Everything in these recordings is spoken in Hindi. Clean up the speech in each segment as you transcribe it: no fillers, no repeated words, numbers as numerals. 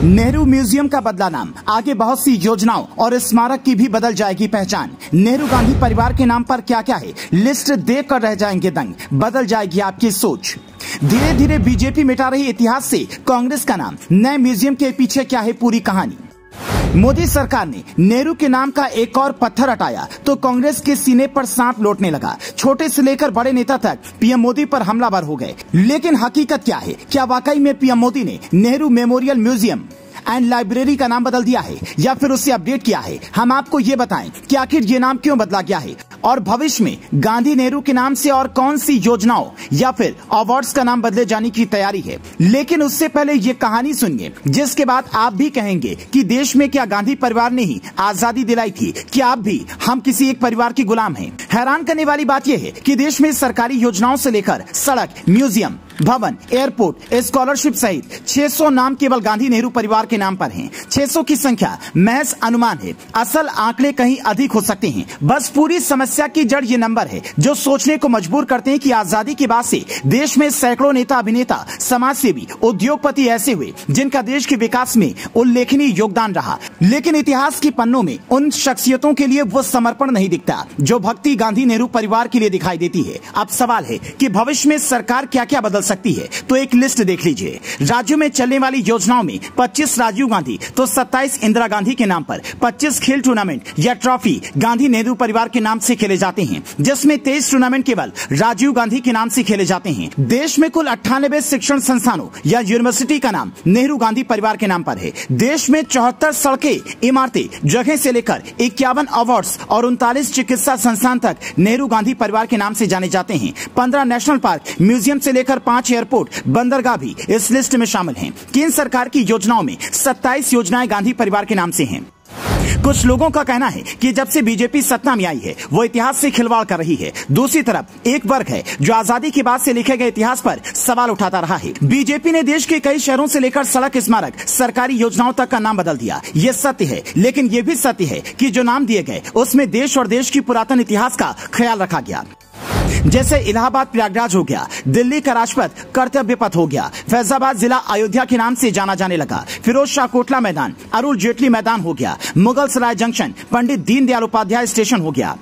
नेहरू म्यूजियम का बदला नाम, आगे बहुत सी योजनाओं और स्मारक की भी बदल जाएगी पहचान। नेहरू गांधी परिवार के नाम पर क्या क्या है, लिस्ट देख कर रह जाएंगे दंग, बदल जाएगी आपकी सोच। धीरे धीरे बीजेपी मिटा रही इतिहास से कांग्रेस का नाम, नए म्यूजियम के पीछे क्या है पूरी कहानी। मोदी सरकार ने नेहरू के नाम का एक और पत्थर हटाया तो कांग्रेस के सीने पर सांप लौटने लगा। छोटे से लेकर बड़े नेता तक पीएम मोदी पर हमलावर हो गए। लेकिन हकीकत क्या है, क्या वाकई में पीएम मोदी ने Nehru memorial museum and library का नाम बदल दिया है या फिर उसे अपडेट किया है? हम आपको ये बताएं कि आखिर ये नाम क्यों बदला गया है और भविष्य में गांधी नेहरू के नाम से और कौन सी योजनाओं या फिर अवार्ड्स का नाम बदले जाने की तैयारी है। लेकिन उससे पहले ये कहानी सुनिए, जिसके बाद आप भी कहेंगे कि देश में क्या गांधी परिवार ने ही आजादी दिलाई थी कि आप भी हम किसी एक परिवार के गुलाम हैं। हैरान करने वाली बात यह है कि देश में सरकारी योजनाओं से लेकर सड़क, म्यूजियम, भवन, एयरपोर्ट, स्कॉलरशिप सहित 600 नाम केवल गांधी नेहरू परिवार के नाम पर हैं। 600 की संख्या महज अनुमान है, असल आंकड़े कहीं अधिक हो सकते हैं। बस पूरी समस्या की जड़ ये नंबर है जो सोचने को मजबूर करते हैं कि आजादी के बाद से देश में सैकड़ों नेता, अभिनेता, समाजसेवी, उद्योगपति ऐसे हुए जिनका देश के विकास में उल्लेखनीय योगदान रहा, लेकिन इतिहास के पन्नों में उन शख्सियतों के लिए वो समर्पण नहीं दिखता जो भक्ति गांधी नेहरू परिवार के लिए दिखाई देती है। अब सवाल है कि भविष्य में सरकार क्या क्या बदल सकती है, तो एक लिस्ट देख लीजिए। राज्यों में चलने वाली योजनाओं में 25 राजीव गांधी तो 27 इंदिरा गांधी के नाम पर 25 खेल टूर्नामेंट या ट्रॉफी गांधी नेहरू परिवार के नाम से खेले जाते हैं, जिसमें 23 टूर्नामेंट केवल राजीव गांधी के नाम से खेले जाते हैं। देश में कुल 98 शिक्षण संस्थानों या यूनिवर्सिटी का नाम नेहरू गांधी परिवार के नाम पर है। देश में 74 सड़कें, इमारतें, जगह से लेकर 51 अवार्ड्स और 39 चिकित्सा संस्थान तक नेहरू गांधी परिवार के नाम से जाने जाते हैं। 15 नेशनल पार्क, म्यूजियम से लेकर 5 एयरपोर्ट, बंदरगाह भी इस लिस्ट में शामिल हैं। केंद्र सरकार की योजनाओं में 27 योजनाएं गांधी परिवार के नाम से हैं। कुछ लोगों का कहना है कि जब से बीजेपी सत्ता में आई है वो इतिहास से खिलवाड़ कर रही है। दूसरी तरफ एक वर्ग है जो आजादी के बाद से लिखे गए इतिहास पर सवाल उठाता रहा है। बीजेपी ने देश के कई शहरों से लेकर सड़क, स्मारक, सरकारी योजनाओं तक का नाम बदल दिया। ये सत्य है, लेकिन ये भी सत्य है कि जो नाम दिए गए उसमें देश और देश की पुरातन इतिहास का ख्याल रखा गया। जैसे इलाहाबाद प्रयागराज हो गया, दिल्ली का राजपथ कर्तव्य पथ हो गया, फैजाबाद जिला अयोध्या के नाम से जाना जाने लगा, फिरोज शाह कोटला मैदान अरुण जेटली मैदान हो गया, मुगल सराय जंक्शन पंडित दीनदयाल उपाध्याय स्टेशन हो गया।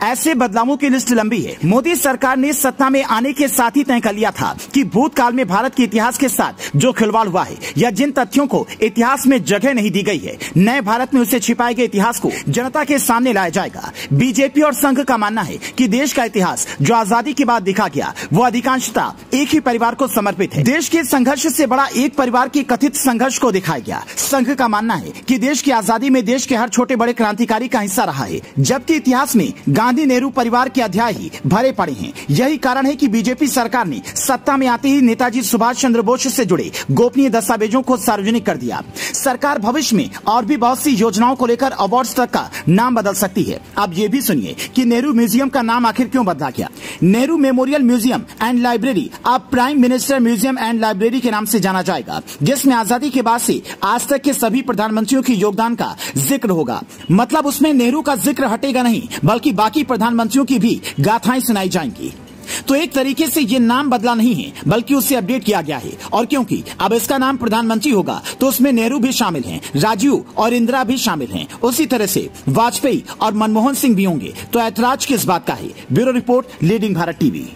ऐसे बदलावों की लिस्ट लंबी है। मोदी सरकार ने सत्ता में आने के साथ ही तय कर लिया था कि भूतकाल में भारत के इतिहास के साथ जो खिलवाड़ हुआ है या जिन तथ्यों को इतिहास में जगह नहीं दी गई है, नए भारत में उसे छिपाए गए इतिहास को जनता के सामने लाया जाएगा। बीजेपी और संघ का मानना है कि देश का इतिहास जो आजादी के बाद दिखा गया वो अधिकांशतः एक ही परिवार को समर्पित है। देश के संघर्ष से बड़ा एक परिवार के कथित संघर्ष को दिखाया गया। संघ का मानना है कि देश की आजादी में देश के हर छोटे बड़े क्रांतिकारी का हिस्सा रहा है, जबकि इतिहास में गांधी नेहरू परिवार के अध्याय ही भरे पड़े हैं। यही कारण है कि बीजेपी सरकार ने सत्ता में आते ही नेताजी सुभाष चंद्र बोस से जुड़े गोपनीय दस्तावेजों को सार्वजनिक कर दिया। सरकार भविष्य में और भी बहुत सी योजनाओं को लेकर अवार्ड्स तक का नाम बदल सकती है। अब ये भी सुनिए कि नेहरू म्यूजियम का नाम आखिर क्यों बदला गया। Nehru memorial museum and library अब prime minister museum and library के नाम से जाना जाएगा, जिसमें आजादी के बाद से आज तक के सभी प्रधानमंत्रियों के योगदान का जिक्र होगा। मतलब उसमें नेहरू का जिक्र हटेगा नहीं, बल्कि बाकी प्रधानमंत्रियों की भी गाथाएं सुनाई जाएंगी। तो एक तरीके से ये नाम बदला नहीं है, बल्कि उसे अपडेट किया गया है। और क्योंकि अब इसका नाम प्रधानमंत्री होगा तो उसमें नेहरू भी शामिल हैं, राजीव और इंदिरा भी शामिल हैं। उसी तरह से वाजपेयी और मनमोहन सिंह भी होंगे। तो ऐतराज किस बात का है। Bureau report, leading Bharat TV.